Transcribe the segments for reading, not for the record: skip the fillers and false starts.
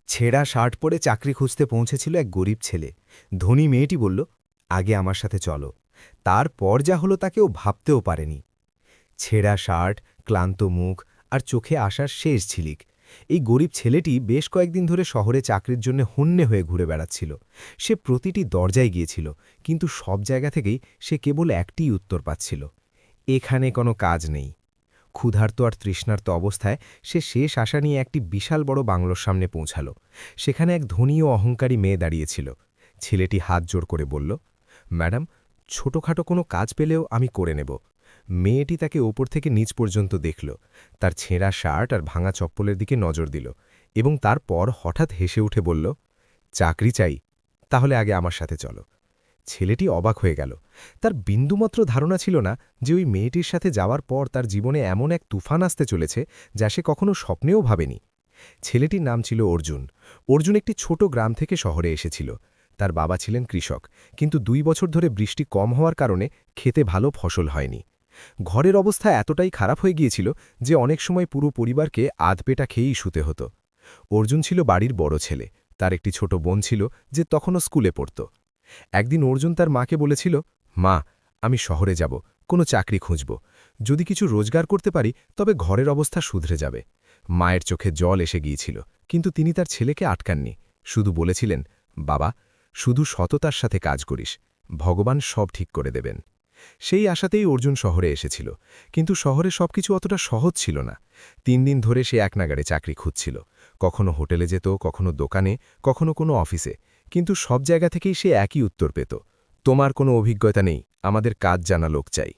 ছেঁড়া শার্ট পরে চাকরি খুঁজতে পৌঁছেছিল এক গরিব ছেলে। ধনী মেয়েটি বলল, আগে আমার সাথে চলো। তারপর যা হলো তা কেউ ভাবতেও পারেনি। ছেঁড়া শার্ট, ক্লান্ত মুখ আর চোখে আসার শেষ ঝিলিক। এই গরিব ছেলেটি বেশ কয়েকদিন ধরে শহরে চাকরির জন্য হন্যে হয়ে ঘুরে বেড়াচ্ছিল। সে প্রতিটি দরজায় গিয়েছিল, কিন্তু সব জায়গা থেকেই সে কেবল একটিই উত্তর পাচ্ছিল, এখানে কোনো কাজ নেই। ক্ষুধার্ত আর তৃষ্ণার্ত অবস্থায় সে শেষ আশা নিয়ে একটি বিশাল বড় বাংলোর সামনে পৌঁছাল। সেখানে এক ধনী ও অহংকারী মেয়ে দাঁড়িয়েছিল। ছেলেটি হাত জোড় করে বলল, ম্যাডাম, ছোটখাটো কোনো কাজ পেলেও আমি করে নেব। মেয়েটি তাকে ওপর থেকে নিচ পর্যন্ত দেখল, তার ছেঁড়া শার্ট আর ভাঙা চপ্পলের দিকে নজর দিল এবং তারপর হঠাৎ হেসে উঠে বলল, চাকরি চাই? তাহলে আগে আমার সাথে চলো। ছেলেটি অবাক হয়ে গেল। তার বিন্দুমাত্র ধারণা ছিল না যে ওই মেয়েটির সাথে যাওয়ার পর তার জীবনে এমন এক তুফান আসতে চলেছে যা সে কখনো স্বপ্নেও ভাবেনি। ছেলেটির নাম ছিল অর্জুন। অর্জুন একটি ছোট গ্রাম থেকে শহরে এসেছিল। তার বাবা ছিলেন কৃষক, কিন্তু 2 বছর ধরে বৃষ্টি কম হওয়ার কারণে খেতে ভালো ফসল হয়নি। ঘরের অবস্থা এতটাই খারাপ হয়ে গিয়েছিল যে অনেক সময় পুরো পরিবারকে আধপেটা খেয়েই শুতে হতো। অর্জুন ছিল বাড়ির বড় ছেলে। তার একটি ছোট বোন ছিল যে তখনও স্কুলে পড়ত। একদিন অর্জুন তার মাকে বলেছিল, মা, আমি শহরে যাব, কোনো চাকরি খুঁজব। যদি কিছু রোজগার করতে পারি তবে ঘরের অবস্থা শুধরে যাবে। মায়ের চোখে জল এসে গিয়েছিল, কিন্তু তিনি তার ছেলেকে আটকাননি। শুধু বলেছিলেন, বাবা, শুধু সততার সাথে কাজ করিস, ভগবান সব ঠিক করে দেবেন। সেই আশাতেই অর্জুন শহরে এসেছিল, কিন্তু শহরে সবকিছু অতটা সহজ ছিল না। 3 দিন ধরে সে এক নাগাড়ে চাকরি খুঁজছিল। কখনো হোটেলে যেত, কখনো দোকানে, কখনো কোনো অফিসে, কিন্তু সব জায়গা থেকেই সে একই উত্তর পেত, তোমার কোনো অভিজ্ঞতা নেই, আমাদের কাজ জানা লোক চাই।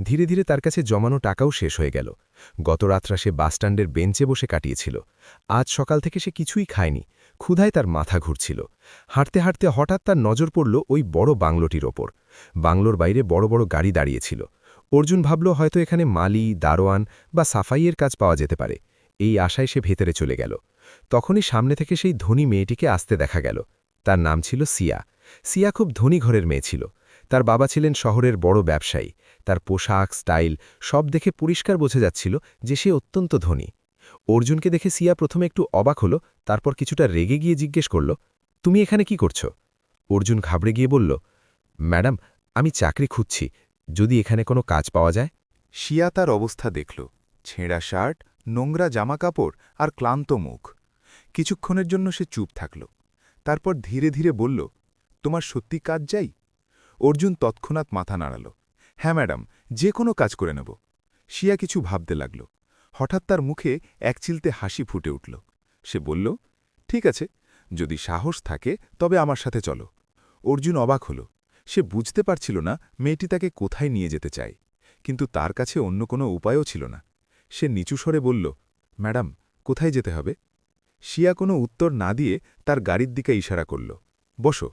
ধীরে ধীরে তার কাছে জমানো টাকাও শেষ হয়ে গেল। গত রাত্রা সে বাসস্ট্যান্ডের বেঞ্চে বসে কাটিয়েছিল। আজ সকাল থেকে সে কিছুই খায়নি। ক্ষুধায় তার মাথা ঘুরছিল। হাঁটতে হাঁটতে হঠাৎ তার নজর পড়ল ওই বড় বাংলোটির ওপর। বাংলোর বাইরে বড় বড় গাড়ি দাঁড়িয়েছিল। অর্জুন ভাবল হয়তো এখানে মালি, দারোয়ান বা সাফাইয়ের কাজ পাওয়া যেতে পারে। এই আশায় সে ভেতরে চলে গেল। তখনই সামনে থেকে সেই ধনী মেয়েটিকে আসতে দেখা গেল। তার নাম ছিল সিয়া। সিয়া খুব ধনী ঘরের মেয়ে ছিল। তার বাবা ছিলেন শহরের বড় ব্যবসায়ী। তার পোশাক, স্টাইল সব দেখে পরিষ্কার বোঝা যাচ্ছিল যে সে অত্যন্ত ধনী। অর্জুনকে দেখে সিয়া প্রথমে একটু অবাক হল, তারপর কিছুটা রেগে গিয়ে জিজ্ঞেস করল, তুমি এখানে কি করছো? অর্জুন ঘাবড়ে গিয়ে বলল, ম্যাডাম, আমি চাকরি খুঁজছি, যদি এখানে কোনো কাজ পাওয়া যায়। শিয়া তার অবস্থা দেখল, ছেঁড়া শার্ট, নোংরা জামাকাপড় আর ক্লান্ত মুখ। কিছুক্ষণের জন্য সে চুপ থাকল। তারপর ধীরে ধীরে বলল, তোমার সত্যি কাজ চাই? অর্জুন তৎক্ষণাৎ মাথা নাড়াল, হ্যাঁ ম্যাডাম, যে কোনো কাজ করে নেব। শিয়া কিছু ভাবতে লাগল। হঠাৎ তার মুখে একচিলতে হাসি ফুটে উঠল। সে বলল, ঠিক আছে, যদি সাহস থাকে তবে আমার সাথে চলো। অর্জুন অবাক হল। সে বুঝতে পারছিল না মেয়েটি তাকে কোথায় নিয়ে যেতে চায়, কিন্তু তার কাছে অন্য কোনো উপায়ও ছিল না। সে নিচু স্বরে বলল, ম্যাডাম, কোথায় যেতে হবে? শিয়া কোনো উত্তর না দিয়ে তার গাড়ির দিকে ইশারা করল, বসো।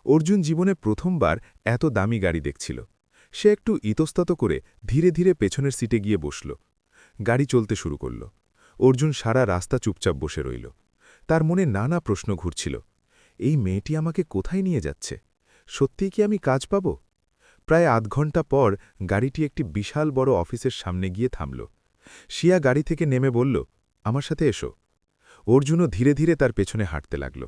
অর্জুন জীবনে প্রথমবার এত দামি গাড়ি দেখছিল। সে একটু ইতস্তত করে ধীরে ধীরে পেছনের সিটে গিয়ে বসল। গাড়ি চলতে শুরু করল। অর্জুন সারা রাস্তা চুপচাপ বসে রইল। তার মনে নানা প্রশ্ন ঘুরছিল। এই মেয়েটি আমাকে কোথায় নিয়ে যাচ্ছে? সত্যিই কি আমি কাজ পাব? প্রায় আধ ঘণ্টা পর গাড়িটি একটি বিশাল বড় অফিসের সামনে গিয়ে থামল। শিয়া গাড়ি থেকে নেমে বলল, আমার সাথে এসো। অর্জুনও ধীরে ধীরে তার পেছনে হাঁটতে লাগল।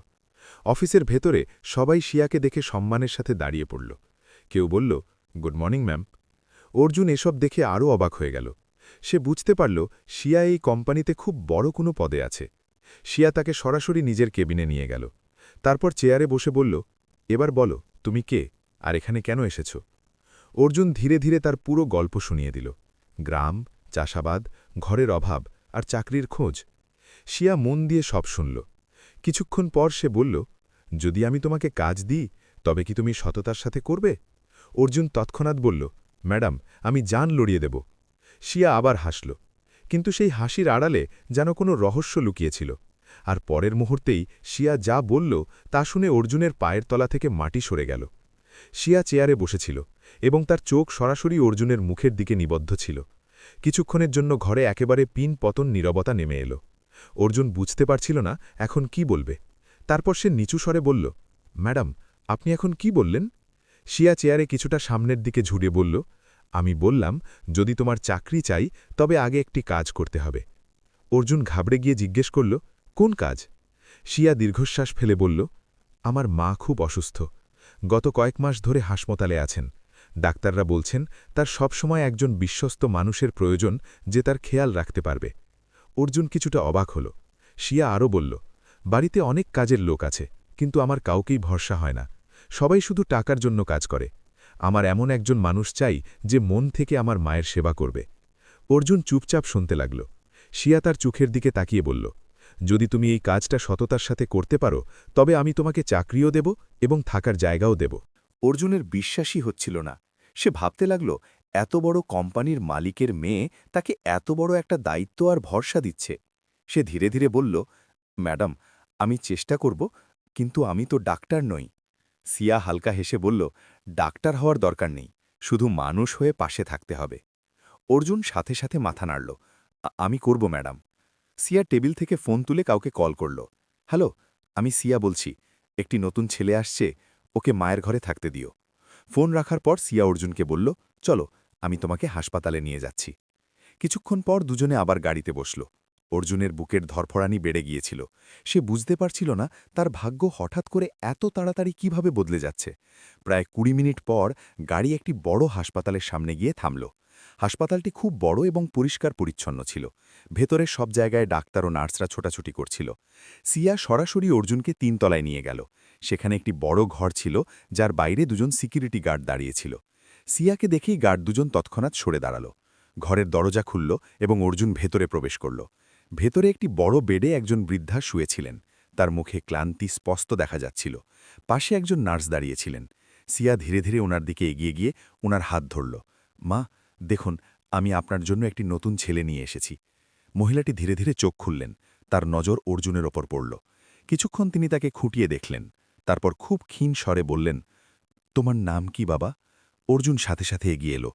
অফিসের ভেতরে সবাই শিয়াকে দেখে সম্মানের সাথে দাঁড়িয়ে পড়ল। কেউ বলল, গুড মর্নিং ম্যাম। অর্জুন এসব দেখে আরও অবাক হয়ে গেল। সে বুঝতে পারল শিয়া এই কোম্পানিতে খুব বড় কোনো পদে আছে। শিয়া তাকে সরাসরি নিজের কেবিনে নিয়ে গেল। তারপর চেয়ারে বসে বলল, এবার বলো, তুমি কে আর এখানে কেন এসেছ? অর্জুন ধীরে ধীরে তার পুরো গল্প শুনিয়ে দিল। গ্রাম, চাষাবাদ, ঘরের অভাব আর চাকরির খোঁজ। শিয়া মন দিয়ে সব শুনল। কিছুক্ষণ পর সে বলল, যদি আমি তোমাকে কাজ দিই তবে কি তুমি সততার সাথে করবে? অর্জুন তৎক্ষণাৎ বলল, ম্যাডাম, আমি জান লড়িয়ে দেব। শিয়া আবার হাসল, কিন্তু সেই হাসির আড়ালে যেন কোনো রহস্য লুকিয়েছিল। আর পরের মুহূর্তেই শিয়া যা বলল তা শুনে অর্জুনের পায়ের তলা থেকে মাটি সরে গেল। শিয়া চেয়ারে বসেছিল এবং তার চোখ সরাসরি অর্জুনের মুখের দিকে নিবদ্ধ ছিল। কিছুক্ষণের জন্য ঘরে একেবারে পিন পতন নীরবতা নেমে এলো। অর্জুন বুঝতে পারছিল না এখন কি বলবে। তারপর সে নিচু স্বরে বলল, ম্যাডাম, আপনি এখন কি বললেন? শিয়া চেয়ারে কিছুটা সামনের দিকে ঝুড়ে বলল, আমি বললাম, যদি তোমার চাকরি চাই তবে আগে একটি কাজ করতে হবে। অর্জুন ঘাবড়ে গিয়ে জিজ্ঞেস করল, কোন কাজ? শিয়া দীর্ঘশ্বাস ফেলে বলল, আমার মা খুব অসুস্থ, গত কয়েক মাস ধরে হাসপাতালে আছেন। ডাক্তাররা বলছেন তার সবসময় একজন বিশ্বস্ত মানুষের প্রয়োজন যে তার খেয়াল রাখতে পারবে। অর্জুন কিছুটা অবাক হল। শিয়া আরও বলল, বাড়িতে অনেক কাজের লোক আছে, কিন্তু আমার কাউকেই ভরসা হয় না। সবাই শুধু টাকার জন্য কাজ করে। আমার এমন একজন মানুষ চাই যে মন থেকে আমার মায়ের সেবা করবে। অর্জুন চুপচাপ শুনতে লাগল। শিয়া তার চোখের দিকে তাকিয়ে বলল, যদি তুমি এই কাজটা সততার সাথে করতে পারো তবে আমি তোমাকে চাকরিও দেব এবং থাকার জায়গাও দেব। অর্জুনের বিশ্বাসই হচ্ছিল না। সে ভাবতে লাগল, এত বড় কোম্পানির মালিকের মেয়ে তাকে এত বড় একটা দায়িত্ব আর ভরসা দিচ্ছে। সে ধীরে ধীরে বলল, ম্যাডাম, আমি চেষ্টা করব, কিন্তু আমি তো ডাক্তার নই। সিয়া হালকা হেসে বলল, ডাক্তার হওয়ার দরকার নেই, শুধু মানুষ হয়ে পাশে থাকতে হবে। অর্জুন সাথে সাথে মাথা নাড়ল, আমি করব ম্যাডাম। সিয়া টেবিল থেকে ফোন তুলে কাউকে কল করল। হ্যালো, আমি সিয়া বলছি, একটি নতুন ছেলে আসছে, ওকে মায়ের ঘরে থাকতে দিও। ফোন রাখার পর সিয়া অর্জুনকে বলল, চলো, আমি তোমাকে হাসপাতালে নিয়ে যাচ্ছি। কিছুক্ষণ পর দুজনে আবার গাড়িতে বসল। অর্জুনের বুকের ধরফড়ানি বেড়ে গিয়েছিল। সে বুঝতে পারছিল না তার ভাগ্য হঠাৎ করে এত তাড়াতাড়ি কিভাবে বদলে যাচ্ছে। প্রায় ২০ মিনিট পর গাড়ি একটি বড় হাসপাতালের সামনে গিয়ে থামল। হাসপাতালটি খুব বড় এবং পরিষ্কার পরিচ্ছন্ন ছিল। ভেতরে সব জায়গায় ডাক্তার ও নার্সরা ছোটাছুটি করছিল। সিয়া সরাসরি অর্জুনকে ৩ তলায় নিয়ে গেল। সেখানে একটি বড় ঘর ছিল, যার বাইরে দুজন সিকিউরিটি গার্ড দাঁড়িয়েছিল। সিয়াকে দেখেই গার্ড দুজন তৎক্ষণাৎ সরে দাঁড়াল। ঘরের দরজা খুলল এবং অর্জুন ভেতরে প্রবেশ করল। ভেতরে একটি বড় বেডে একজন বৃদ্ধা শুয়েছিলেন। তার মুখে ক্লান্তি স্পষ্ট দেখা যাচ্ছিল। পাশে একজন নার্স দাঁড়িয়েছিলেন। সিয়া ধীরে ধীরে ওনার দিকে এগিয়ে গিয়ে ওনার হাত ধরল। মা, দেখুন, আমি আপনার জন্য একটি নতুন ছেলে নিয়ে এসেছি। মহিলাটি ধীরে ধীরে চোখ খুললেন। তার নজর অর্জুনের ওপর পড়ল। কিছুক্ষণ তিনি তাকে খুঁটিয়ে দেখলেন। তারপর খুব ক্ষীণ স্বরে বললেন, তোমার নাম কি বাবা? অর্জুন সাথে সাথে এগিয়ে এলো।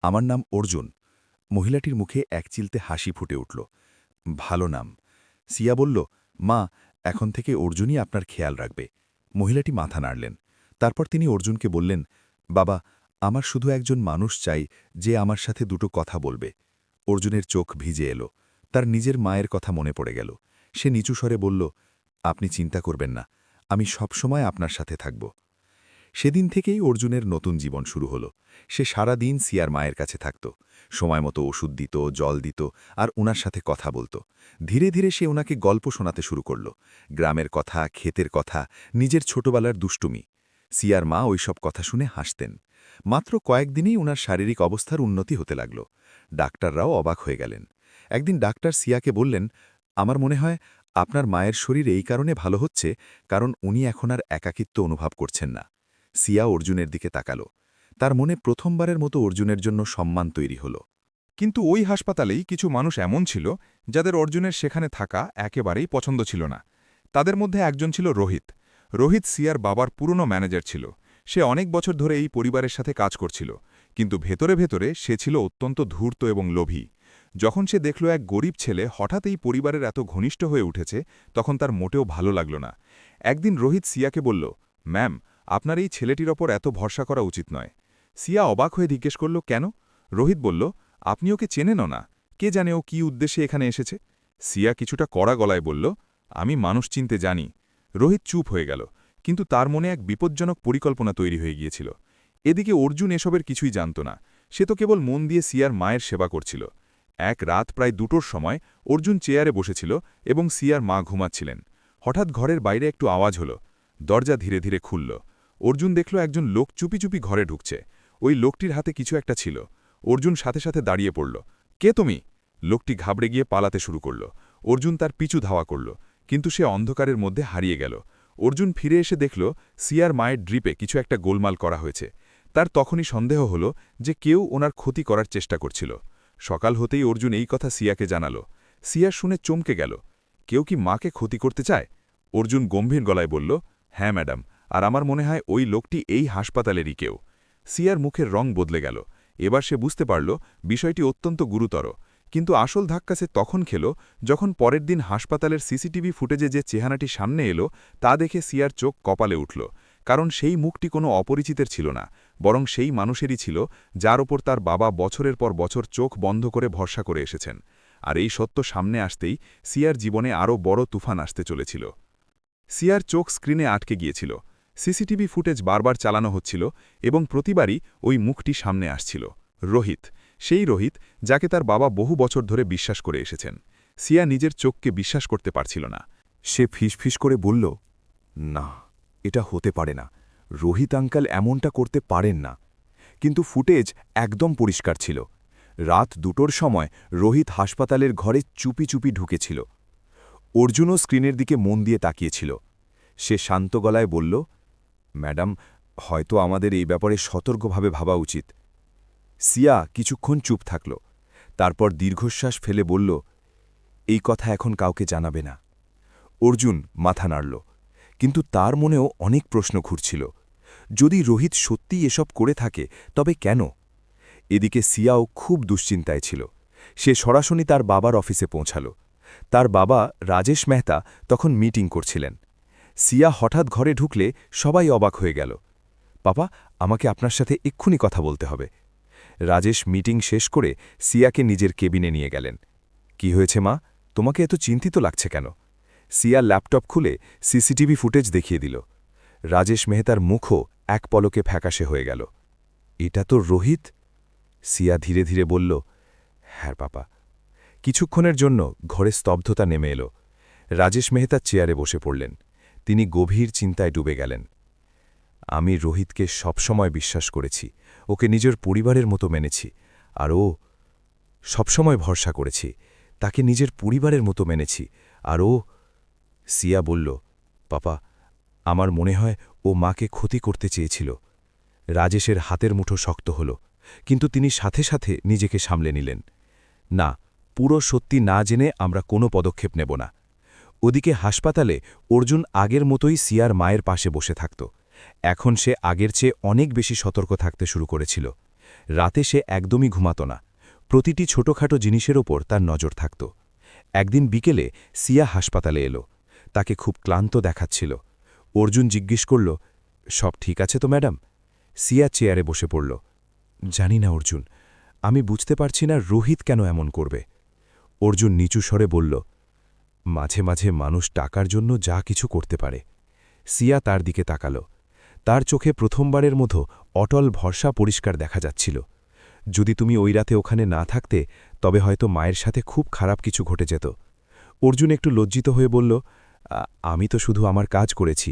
আমার নাম অর্জুন। মহিলাটির মুখে একচিলতে হাসি ফুটে উঠল। ভালো নাম। সিয়া বলল, মা, এখন থেকে অর্জুনই আপনার খেয়াল রাখবে। মহিলাটি মাথা নাড়লেন। তারপর তিনি অর্জুনকে বললেন, বাবা, আমার শুধু একজন মানুষ চাই যে আমার সাথে দুটো কথা বলবে। অর্জুনের চোখ ভিজে এলো। তার নিজের মায়ের কথা মনে পড়ে গেল। সে নিচু স্বরে বলল, আপনি চিন্তা করবেন না, আমি সবসময় আপনার সাথে থাকব। সেদিন থেকেই অর্জুনের নতুন জীবন শুরু হলো। সে সারা দিন সিয়ার মায়ের কাছে থাকত, সময়মতো ওষুধ দিত, জল দিত, আর ওনার সাথে কথা বলত। ধীরে ধীরে সে ওনাকে গল্প শোনাতে শুরু করল, গ্রামের কথা, ক্ষেতের কথা, নিজের ছোটবেলার দুষ্টুমি। সিয়ার মা ওইসব কথা শুনে হাসতেন। মাত্র কয়েকদিনেই ওনার শারীরিক অবস্থার উন্নতি হতে লাগল। ডাক্তাররাও অবাক হয়ে গেলেন। একদিন ডাক্তার সিয়াকে বললেন, আমার মনে হয় আপনার মায়ের শরীর এই কারণে ভালো হচ্ছে কারণ উনি এখন আর একাকিত্ব অনুভব করছেন না। সিয়া অর্জুনের দিকে তাকাল। তার মনে প্রথমবারের মতো অর্জুনের জন্য সম্মান তৈরি হল। কিন্তু ওই হাসপাতালেই কিছু মানুষ এমন ছিল যাদের অর্জুনের সেখানে থাকা একেবারেই পছন্দ ছিল না। তাদের মধ্যে একজন ছিল রোহিত। রোহিত সিয়ার বাবার পুরনো ম্যানেজার ছিল। সে অনেক বছর ধরে এই পরিবারের সাথে কাজ করছিল, কিন্তু ভেতরে ভেতরে সে ছিল অত্যন্ত ধূর্ত এবং লোভী। যখন সে দেখল এক গরিব ছেলে হঠাৎ এই পরিবারের এত ঘনিষ্ঠ হয়ে উঠেছে, তখন তার মোটেও ভালো লাগল না। একদিন রোহিত সিয়াকে বলল, ম্যাম, আপনার এই ছেলেটির ওপর এত ভরসা করা উচিত নয়। সিয়া অবাক হয়ে জিজ্ঞেস করল, কেন? রোহিত বলল, আপনি ওকে চেনেনও না, কে জানে ও কী উদ্দেশ্যে এখানে এসেছে। সিয়া কিছুটা কড়া গলায় বলল, আমি মানুষ চিনতে জানি। রোহিত চুপ হয়ে গেল, কিন্তু তার মনে এক বিপজ্জনক পরিকল্পনা তৈরি হয়ে গিয়েছিল। এদিকে অর্জুন এসবের কিছুই জানত না। সে তো কেবল মন দিয়ে সিয়ার মায়ের সেবা করছিল। এক রাত প্রায় ২টোর সময় অর্জুন চেয়ারে বসেছিল এবং সিয়ার মা ঘুমাচ্ছিলেন। হঠাৎ ঘরের বাইরে একটু আওয়াজ হল। দরজা ধীরে ধীরে খুলল। অর্জুন দেখল একজন লোক চুপি চুপি ঘরে ঢুকছে। ওই লোকটির হাতে কিছু একটা ছিল। অর্জুন সাথে সাথে দাঁড়িয়ে পড়ল। কে তুমি? লোকটি ঘাবড়ে গিয়ে পালাতে শুরু করল। অর্জুন তার পিছু ধাওয়া করল, কিন্তু সে অন্ধকারের মধ্যে হারিয়ে গেল। অর্জুন ফিরে এসে দেখল সিয়ার মায়ের ড্রিপে কিছু একটা গোলমাল করা হয়েছে। তার তখনই সন্দেহ হল যে কেউ ওনার ক্ষতি করার চেষ্টা করছিল। সকাল হতেই অর্জুন এই কথা সিয়াকে জানাল। সিয়া শুনে চমকে গেল। কেউ কি মাকে ক্ষতি করতে চায়? অর্জুন গম্ভীর গলায় বলল, হ্যাঁ ম্যাডাম, আর আমার মনে হয় ওই লোকটি এই হাসপাতালেরই কেউ। সিয়ার মুখের রং বদলে গেল। এবার সে বুঝতে পারল বিষয়টি অত্যন্ত গুরুতর। কিন্তু আসল ধাক্কা সে তখন খেল যখন পরের দিন হাসপাতালের সিসিটিভি ফুটেজে যে চেহারাটি সামনে এলো তা দেখে সিয়ার চোখ কপালে উঠল। কারণ সেই মুখটি কোনো অপরিচিতের ছিল না, বরং সেই মানুষেরই ছিল যার ওপর তার বাবা বছরের পর বছর চোখ বন্ধ করে ভরসা করে এসেছেন। আর এই সত্য সামনে আসতেই সিয়ার জীবনে আরও বড় তুফান আসতে চলেছিল। সিয়ার চোখ স্ক্রিনে আটকে গিয়েছিল। সিসিটিভি ফুটেজ বারবার চালানো হচ্ছিল এবং প্রতিবারই ওই মুখটি সামনে আসছিল। রোহিত, সেই রোহিত যাকে তার বাবা বহু বছর ধরে বিশ্বাস করে এসেছেন। সিয়া নিজের চোখকে বিশ্বাস করতে পারছিল না। সে ফিসফিস করে বলল, না, এটা হতে পারে না। রোহিত আঙ্কাল এমনটা করতে পারেন না। কিন্তু ফুটেজ একদম পরিষ্কার ছিল। রাত 2টোর সময় রোহিত হাসপাতালের ঘরে চুপি চুপি ঢুকেছিল। অর্জুনও স্ক্রিনের দিকে মন দিয়ে তাকিয়েছিল। সে শান্ত গলায় বলল, ম্যাডাম, হয়তো আমাদের এই ব্যাপারে সতর্কভাবে ভাবা উচিত। সিয়া কিছুক্ষণ চুপ থাকল। তারপর দীর্ঘশ্বাস ফেলে বলল, এই কথা এখন কাউকে জানাবে না। অর্জুন মাথা নাড়ল, কিন্তু তার মনেও অনেক প্রশ্ন ঘুরছিল। যদি রোহিত সত্যিই এসব করে থাকে, তবে কেন? এদিকে সিয়াও খুব দুশ্চিন্তায় ছিল। সে সরাসরি তার বাবার অফিসে পৌঁছাল। তার বাবা রাজেশ মেহতা তখন মিটিং করছিলেন। সিয়া হঠাৎ ঘরে ঢুকলে সবাই অবাক হয়ে গেল। পাপা, আমাকে আপনার সাথে এক্ষুনি কথা বলতে হবে। রাজেশ মিটিং শেষ করে সিয়াকে নিজের কেবিনে নিয়ে গেলেন। কি হয়েছে মা, তোমাকে এত চিন্তিত লাগছে কেন? সিয়া ল্যাপটপ খুলে সিসিটিভি ফুটেজ দেখিয়ে দিল। রাজেশ মেহতার মুখও এক পলকে ফ্যাকাশে হয়ে গেল। এটা তো রোহিত। সিয়া ধীরে ধীরে বলল, হ্যাঁ পাপা। কিছুক্ষণের জন্য ঘরে স্তব্ধতা নেমে এলো। রাজেশ মেহতা চেয়ারে বসে পড়লেন। তিনি গভীর চিন্তায় ডুবে গেলেন। আমি রোহিতকে সবসময় বিশ্বাস করেছি, ওকে নিজের পরিবারের মতো মেনেছি, আর ও সবসময় ভরসা করেছি, তাকে নিজের পরিবারের মতো মেনেছি, আর ও। সিয়া বলল, পাপা, আমার মনে হয় ও মাকে ক্ষতি করতে চেয়েছিল। রাজেশের হাতের মুঠো শক্ত হল, কিন্তু তিনি সাথে সাথে নিজেকে সামলে নিলেন। না, পুরো সত্যি না জেনে আমরা কোনো পদক্ষেপ নেব না। ওদিকে হাসপাতালে অর্জুন আগের মতোই সিয়ার মায়ের পাশে বসে থাকত। এখন সে আগের চেয়ে অনেক বেশি সতর্ক থাকতে শুরু করেছিল। রাতে সে একদমই ঘুমাত না। প্রতিটি ছোটখাটো জিনিসের ওপর তার নজর থাকত। একদিন বিকেলে সিয়া হাসপাতালে এলো। তাকে খুব ক্লান্ত দেখাচ্ছিল। অর্জুন জিজ্ঞেস করল, সব ঠিক আছে তো ম্যাডাম? সিয়া চেয়ারে বসে পড়ল। জানি না অর্জুন, আমি বুঝতে পারছি না রোহিত কেন এমন করবে। অর্জুন নিচু স্বরে বলল, মাঝে মাঝে মানুষ টাকার জন্য যা কিছু করতে পারে। সিয়া তার দিকে তাকাল। তার চোখে প্রথমবারের মতো অটল ভরসা পরিষ্কার দেখা যাচ্ছিল। যদি তুমি ওই রাতে ওখানে না থাকতে, তবে হয়তো মায়ের সাথে খুব খারাপ কিছু ঘটে যেত। অর্জুন একটু লজ্জিত হয়ে বলল, আমি তো শুধু আমার কাজ করেছি।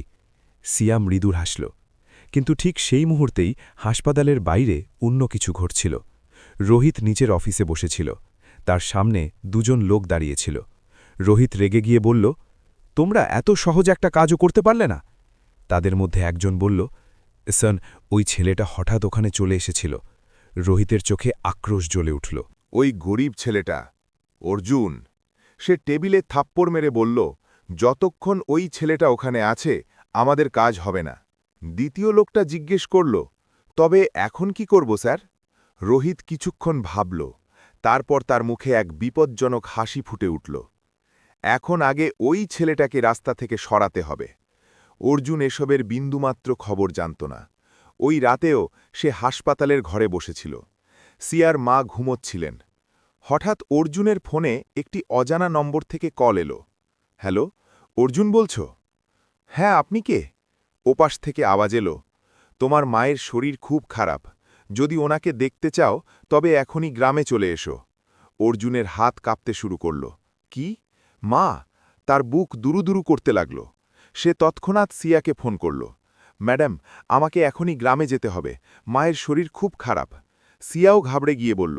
সিয়া মৃদুর হাসল। কিন্তু ঠিক সেই মুহূর্তেই হাসপাতালের বাইরে অন্য কিছু ঘটছিল। রোহিত নিচের অফিসে বসেছিল। তার সামনে দুজন লোক দাঁড়িয়েছিল। রোহিত রেগে গিয়ে বলল, তোমরা এত সহজ একটা কাজও করতে পারলে না? তাদের মধ্যে একজন বলল, সন, ওই ছেলেটা হঠাৎ ওখানে চলে এসেছিল। রোহিতের চোখে আক্রোশ জ্বলে উঠল। ওই গরিব ছেলেটা অর্জুন, সে টেবিলে থাপ্পড় মেরে বলল, যতক্ষণ ওই ছেলেটা ওখানে আছে আমাদের কাজ হবে না। দ্বিতীয় লোকটা জিজ্ঞেস করল, তবে এখন কি করব স্যার? রোহিত কিছুক্ষণ ভাবল, তারপর তার মুখে এক বিপজ্জনক হাসি ফুটে উঠল। এখন আগে ওই ছেলেটাকে রাস্তা থেকে সরাতে হবে। অর্জুন এসবের বিন্দুমাত্র খবর জানত না। ওই রাতেও সে হাসপাতালের ঘরে বসেছিল। সিয়ার মা ঘুমোচ্ছিলেন। হঠাৎ অর্জুনের ফোনে একটি অজানা নম্বর থেকে কল এলো। হ্যালো, অর্জুন বলছ? হ্যাঁ, আপনি কে? ওপাশ থেকে আওয়াজ এলো, তোমার মায়ের শরীর খুব খারাপ। যদি ওনাকে দেখতে চাও তবে এখনই গ্রামে চলে এসো। অর্জুনের হাত কাঁপতে শুরু করল। কি? মা? তার বুক দুরুদুরু করতে লাগল। সে তৎক্ষণাৎ সিয়াকে ফোন করল। ম্যাডাম, আমাকে এখনই গ্রামে যেতে হবে, মায়ের শরীর খুব খারাপ। সিয়াও ঘাবড়ে গিয়ে বলল,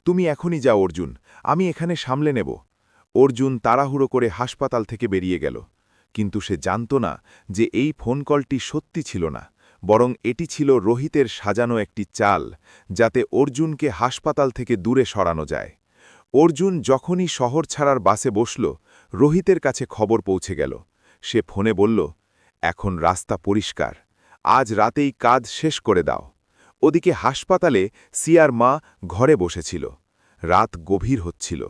তুমি এখনই যাও অর্জুন, আমি এখানে সামলে নেব। অর্জুন তাড়াহুড়ো করে হাসপাতাল থেকে বেরিয়ে গেল। কিন্তু সে জানত না যে এই ফোন কলটি সত্যি ছিল না, বরং এটি ছিল রোহিতের সাজানো একটি চাল, যাতে অর্জুনকে হাসপাতাল থেকে দূরে সরানো যায়। অর্জুন যখনই শহর ছাড়ার বাসে বসল, রোহিতের কাছে খবর পৌঁছে গেল। সে ফোনে বলল, এখন রাস্তা পরিষ্কার, আজ রাতেই কাজ শেষ করে দাও। ওদিকে হাসপাতালে সিয়ার মা ঘরে বসেছিল। রাত গভীর হচ্ছিল,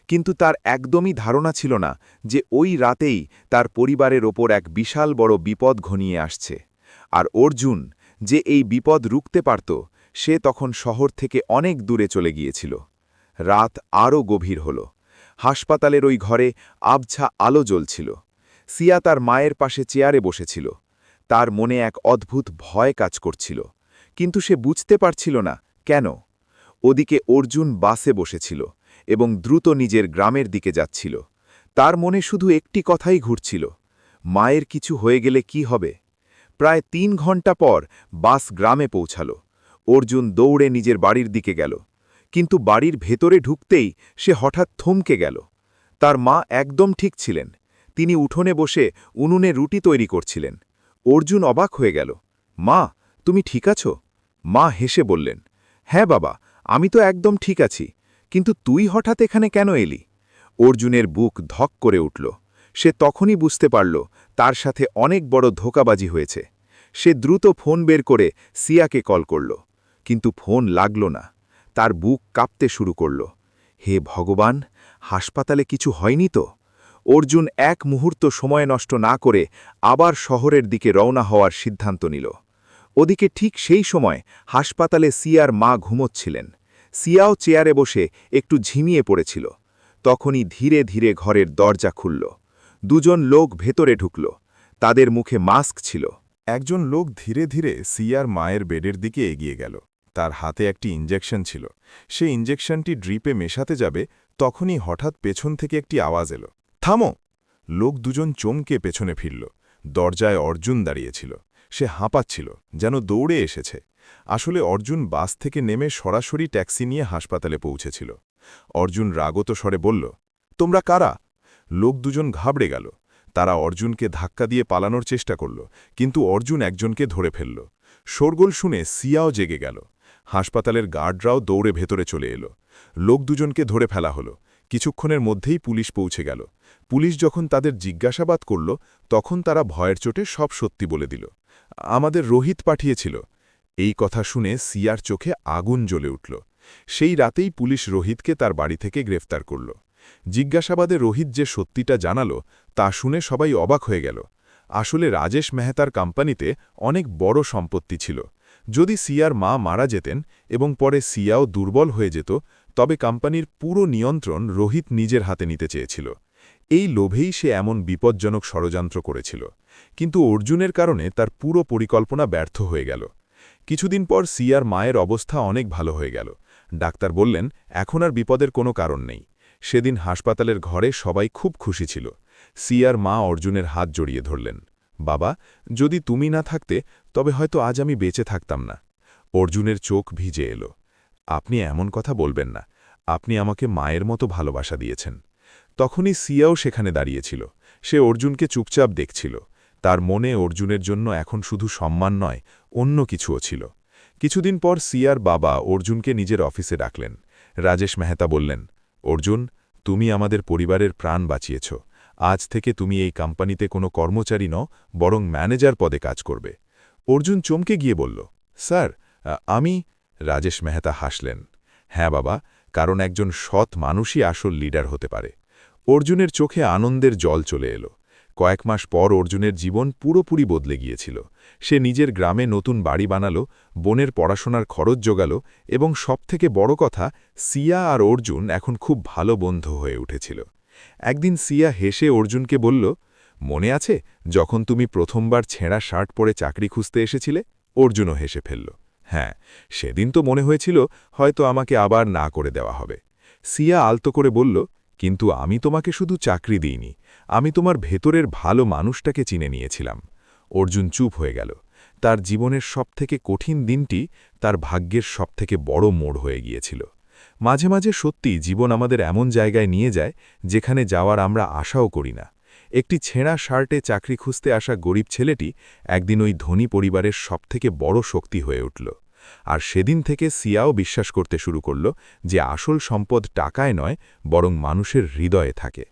কিন্তু তার একদমই ধারণা ছিল না যে ওই রাতেই তার পরিবারের ওপর এক বিশাল বড় বিপদ ঘনিয়ে আসছে। আর অর্জুন, যে এই বিপদ রুখতে পারত, সে তখন শহর থেকে অনেক দূরে চলে গিয়েছিল। রাত আরও গভীর হল। হাসপাতালের ওই ঘরে আবছা আলো জ্বলছিল। সিয়া তার মায়ের পাশে চেয়ারে বসেছিল। তার মনে এক অদ্ভুত ভয় কাজ করছিল, কিন্তু সে বুঝতে পারছিল না কেন। ওদিকে অর্জুন বাসে বসেছিল এবং দ্রুত নিজের গ্রামের দিকে যাচ্ছিল। তার মনে শুধু একটি কথাই ঘুরছিল, মায়ের কিছু হয়ে গেলে কি হবে। প্রায় ৩ ঘন্টা পর বাস গ্রামে পৌঁছাল। অর্জুন দৌড়ে নিজের বাড়ির দিকে গেল, কিন্তু বাড়ির ভেতরে ঢুকতেই সে হঠাৎ থমকে গেল। তার মা একদম ঠিক ছিলেন। তিনি উঠোনে বসে উনুনে রুটি তৈরি করছিলেন। অর্জুন অবাক হয়ে গেল। মা, তুমি ঠিক আছো? মা হেসে বললেন, হ্যাঁ বাবা, আমি তো একদম ঠিক আছি, কিন্তু তুই হঠাৎ এখানে কেন এলি? অর্জুনের বুক ধক করে উঠল। সে তখনই বুঝতে পারল তার সাথে অনেক বড় ধোঁকাবাজি হয়েছে। সে দ্রুত ফোন বের করে সিয়াকে কল করল, কিন্তু ফোন লাগল না। তার বুক কাঁপতে শুরু করল। হে ভগবান, হাসপাতালে কিছু হয়নি তো? অর্জুন এক মুহূর্ত সময় নষ্ট না করে আবার শহরের দিকে রওনা হওয়ার সিদ্ধান্ত নিল। ওদিকে ঠিক সেই সময় হাসপাতালে সিয়ার মা ঘুমোচ্ছিলেন। সিয়াও চেয়ারে বসে একটু ঝিমিয়ে পড়েছিল। তখনই ধীরে ধীরে ঘরের দরজা খুলল। দুজন লোক ভেতরে ঢুকল। তাদের মুখে মাস্ক ছিল। একজন লোক ধীরে ধীরে সিয়ার মায়ের বেডের দিকে এগিয়ে গেল। তার হাতে একটি ইঞ্জেকশন ছিল। সে ইঞ্জেকশনটি ড্রিপে মেশাতে যাবে, তখনই হঠাৎ পেছন থেকে একটি আওয়াজ এলো, থামো! লোক দুজন চমকে পেছনে ফিরল। দরজায় অর্জুন দাঁড়িয়েছিল। সে হাঁপাচ্ছিল, যেন দৌড়ে এসেছে। আসলে অর্জুন বাস থেকে নেমে সরাসরি ট্যাক্সি নিয়ে হাসপাতালে পৌঁছেছিল। অর্জুন রাগত স্বরে বলল, তোমরা কারা? লোক দুজন ঘাবড়ে গেল। তারা অর্জুনকে ধাক্কা দিয়ে পালানোর চেষ্টা করল, কিন্তু অর্জুন একজনকে ধরে ফেলল। শোরগোল শুনে সিয়াও জেগে গেল। হাসপাতালের গার্ডরাও দৌড়ে ভেতরে চলে এলো। লোক দুজনকে ধরে ফেলা হলো। কিছুক্ষণের মধ্যেই পুলিশ পৌঁছে গেল। পুলিশ যখন তাদের জিজ্ঞাসাবাদ করল, তখন তারা ভয়ের চোটে সব সত্যি বলে দিল। আমাদের রোহিত পাঠিয়েছিল। এই কথা শুনে সিয়ার চোখে আগুন জ্বলে উঠল। সেই রাতেই পুলিশ রোহিতকে তার বাড়ি থেকে গ্রেফতার করল। জিজ্ঞাসাবাদে রোহিত যে সত্যিটা জানালো, তা শুনে সবাই অবাক হয়ে গেল। আসলে রাজেশ মেহতার কোম্পানিতে অনেক বড় সম্পত্তি ছিল। যদি সিয়ার মা মারা যেতেন এবং পরে সিয়াও দুর্বল হয়ে যেত, তবে কোম্পানির পুরো নিয়ন্ত্রণ রোহিত নিজের হাতে নিতে চেয়েছিল। এই লোভেই সে এমন বিপজ্জনক ষড়যন্ত্র করেছিল। কিন্তু অর্জুনের কারণে তার পুরো পরিকল্পনা ব্যর্থ হয়ে গেল। কিছুদিন পর সিয়ার মায়ের অবস্থা অনেক ভালো হয়ে গেল। ডাক্তার বললেন, এখন আর বিপদের কোনো কারণ নেই। সেদিন হাসপাতালের ঘরে সবাই খুব খুশি ছিল। সিয়ার মা অর্জুনের হাত জড়িয়ে ধরলেন। বাবা, যদি তুমি না থাকতে, তবে হয়তো আজ আমি বেঁচে থাকতাম না। অর্জুনের চোখ ভিজে এলো। আপনি এমন কথা বলবেন না। আপনি আমাকে মায়ের মতো ভালোবাসা দিয়েছেন। তখনই সিয়াও সেখানে দাঁড়িয়েছিল। সে অর্জুনকে চুপচাপ দেখছিল। তার মনে অর্জুনের জন্য এখন শুধু সম্মান নয়, অন্য কিছুও ছিল। কিছুদিন পর সিয়ার বাবা অর্জুনকে নিজের অফিসে ডাকলেন। রাজেশ মেহতা বললেন, অর্জুন, তুমি আমাদের পরিবারের প্রাণ বাঁচিয়েছ। আজ থেকে তুমি এই কোম্পানিতে কোনো কর্মচারী নও, বরং ম্যানেজার পদে কাজ করবে। অর্জুন চমকে গিয়ে বলল, স্যার, আমি... রাজেশ মেহতা হাসলেন। হ্যাঁ বাবা, কারণ একজন সৎ মানুষই আসল লিডার হতে পারে। অর্জুনের চোখে আনন্দের জল চলে এলো। কয়েক মাস পর অর্জুনের জীবন পুরোপুরি বদলে গিয়েছিল। সে নিজের গ্রামে নতুন বাড়ি বানালো, বোনের পড়াশোনার খরচ জোগাল এবং সবথেকে বড় কথা, সিয়া আর অর্জুন এখন খুব ভালো বন্ধু হয়ে উঠেছিল। একদিন সিয়া হেসে অর্জুনকে বলল, মনে আছে যখন তুমি প্রথমবার ছেঁড়া শার্ট পরে চাকরি খুঁজতে এসেছিলে? অর্জুনও হেসে ফেলল। হ্যাঁ, সেদিন তো মনে হয়েছিল হয়তো আমাকে আবার না করে দেওয়া হবে। সিয়া আলতো করে বলল, কিন্তু আমি তোমাকে শুধু চাকরি দিইনি, আমি তোমার ভেতরের ভালো মানুষটাকে চিনে নিয়েছিলাম। অর্জুন চুপ হয়ে গেল। তার জীবনের সবথেকে কঠিন দিনটি তার ভাগ্যের সবথেকে বড় মোড় হয়ে গিয়েছিল। মাঝে মাঝে সত্যি জীবন আমাদের এমন জায়গায় নিয়ে যায় যেখানে যাওয়ার আমরা আশাও করি না। একটি ছেঁড়া শার্টে চাকরি খুঁজতে আসা গরিব ছেলেটি একদিন ওই ধনী পরিবারের সবথেকে বড় শক্তি হয়ে উঠল। আর সেদিন থেকে সিয়াও বিশ্বাস করতে শুরু করল যে আসল সম্পদ টাকায় নয়, বরং মানুষের হৃদয়ে থাকে।